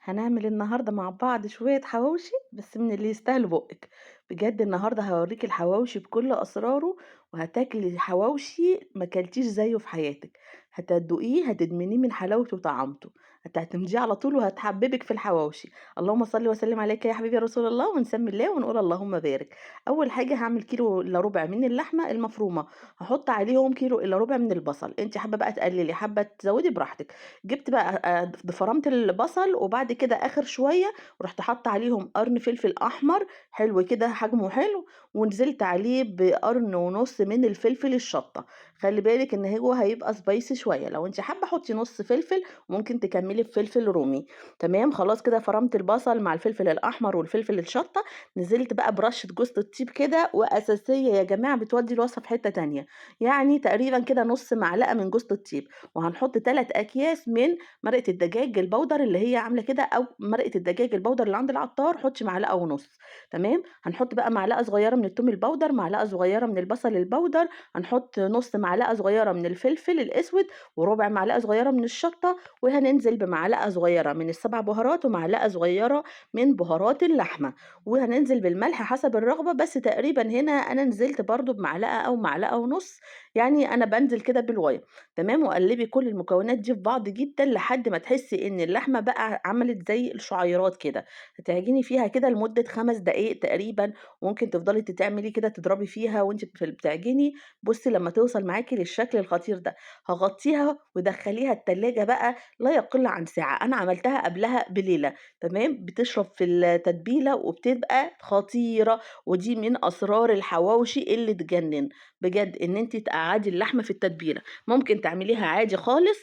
هنعمل النهارده مع بعض شوية حواوشي بس من اللي يستاهلوا بُقِّك، بجد النهارده هاورّيكِ الحواوشي بكل أسراره، وهتاكلي حواوشي ما كلتيش زيه في حياتِك، هتدوقيه هتدمنيه من حلاوته وطعامته، هتعتمديه على طول وهتحببِك في الحواوشي، اللهم صل وسلم عليك يا حبيبي يا رسول الله، ونسمي الله ونقول اللهم بارك. أول حاجة هاعمل كيلو إلا ربع من اللحمة المفرومة، هاحط عليهم كيلو إلا ربع من البصل، أنتِ حابة بقى تقللي حابة تزودي براحتك. جِبت بقى فرمت البصل وبعد كده آخر شوية رُحت حاطة عليهم قرن فلفل أحمر حلو كده حجمه حلو، ونزلت عليه بقرن ونُص من الفلفل الشطة، خلّي بالِك إن هو هيبقى spicy شوية، لو أنتِ حابة حُطّي نُص فلفل وممكن تكمّلي بفلفل رومي، تمام، خلاص كده فرمت البصل مع الفلفل الأحمر والفلفل الشطة، نزلت بقى برشة جوزة الطيب كده وأساسية يا جماعة بتودّي الوصفة في حتّة تانية، يعني تقريبًا كده نُص معلقة من جوزة الطيب، وهنحط 3 أكياس من مرقة الدجاج البودر اللي هي عاملة كده أو مرقة الدجاج البودر اللي عند العطار حُطّي معلقة ونُص، تمام، هنحط بقى معلقة صغيرة من التوم البودر، معلقة صغيرة من البصل البودر، هنحط نُص معلقة صغيرة من الفلفل الأسود، وربع معلقة صغيرة من الشطة، وهننزل بمعلقة صغيرة من ال7 بهارات، ومعلقة صغيرة من بهارات اللحمة، وهننزل بالملح حسب الرغبة، بس تقريبًا هنا أنا نزلت برضه بمعلقة أو معلقة ونُص، يعني أنا بانزل كده بالواية. تمام، وقلّبي كل المكونات دي في بعض جدًا لحد ما تحسّي إن اللحمة بقى عملت زي الشعيرات كده، هتعجني فيها كده لمدة 5 دقايق تقريبًا، وممكن تفضلي تعملي كده تضربي فيها وأنتِ بتعجني، بُصّي لمّا توصل معاكِ للشكل الخطير ده، هاغطّيها ودخّليها التلاجة بقى لا يقل عن ساعة، أنا عملتها قبلها بليلة، تمام، بتشرب في التتبيلة وبتبقى خطيرة، ودي من أسرار الحواوشي اللي تجنن، بجد إن أنتِ تقعّدي اللحمة في التتبيلة. ممكن تعمليها عادي خالص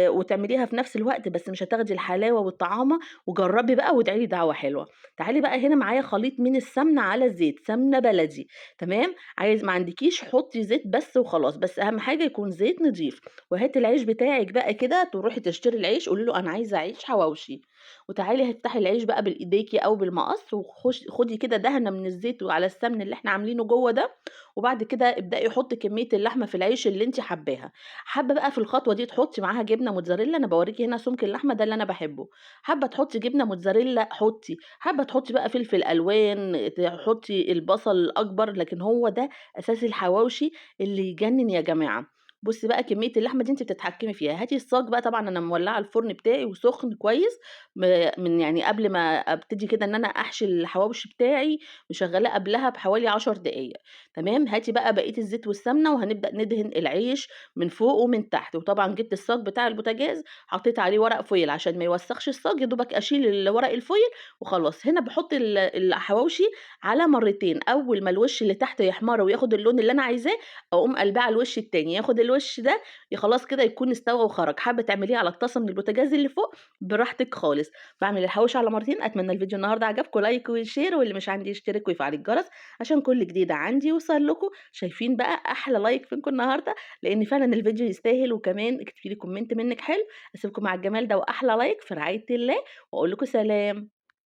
وتعمليها في نفس الوقت، بس مش هتاخدي الحلاوة والطعامة، وجرّبي بقى وادعي لي دعوة حلوة. تعالي بقى هنا معايا خليط من السمنة على الزيت، سمنة بلدي تمام، ما عندكيش حطّي زيت بس وخلاص، بس أهم حاجة يكون زيت نضيف، وهاتي العيش بتاعِك بقى كده تروحي تشتري العيش قولي له أنا عايزة عيش حواوشي، وتعالي افتحي العيش بقى بإيديكِ أو بالمقص خدي كده دهنة من الزيت وعلى السمن اللي إحنا عاملينه جوّه ده، وبعد كده ابدئي حُطّي كمية اللحمة في العيش اللي أنتِ حاباها. حابة بقى في الخطوة دي تحطي معاها جبنة موتزاريلا، أنا باوريكِ هنا سمك اللحمة ده اللي أنا باحبه، حابة تحطي جبنة موتزاريلا حطي، حابة تحطي بقى فلفل ألوان، تحطي البصل الأكبر، لكن هو ده أساس الحواوشي اللي يجنن يا جماعة. بُصّي بقى كمية اللحمة دي أنتِ بتتحكمي فيها، هاتي الصاج بقى طبعًا أنا مولعة الفرن بتاعي وسخن كويس، من يعني قبل ما أبتدي كده إن أنا أحشي الحواوشي بتاعي، مشغّلاه قبلها بحوالي 10 دقايق، تمام، هاتي بقى بقية الزيت والسمنة وهنبدأ ندهن العيش من فوق ومن تحت، وطبعًا جبت الصاج بتاع البوتاجاز حطيت عليه ورق فويل عشان ما يوسخش الصاج، يا دوبك أشيل ورق الفويل وخلاص، هنا باحط الحواوشي على مرتين، أول ما الوش اللي تحت يحمر وياخد اللون اللي أنا عايزاه، أقوم قلباه على الوش التاني، ياخد الوش ده خلاص كده يكون استوى وخرج، حابة تعمليه على الطاسة من البوتاجاز اللي فوق براحتك خالص، باعمل الحواوشي على مرتين، أتمنى الفيديو النهارده عجبكم، لايك وشير، واللي مش عندي يشترك ويفعل الجرس عشان كل جديد عندي يوصل لكم، شايفين بقى أحلى لايك فينكم النهارده؟ لإن فعلًا الفيديو يستاهل، وكمان اكتبي لي كومنت منِّك حلو، أسيبكم مع الجمال ده وأحلى لايك في رعاية الله، وأقول لكم سلام.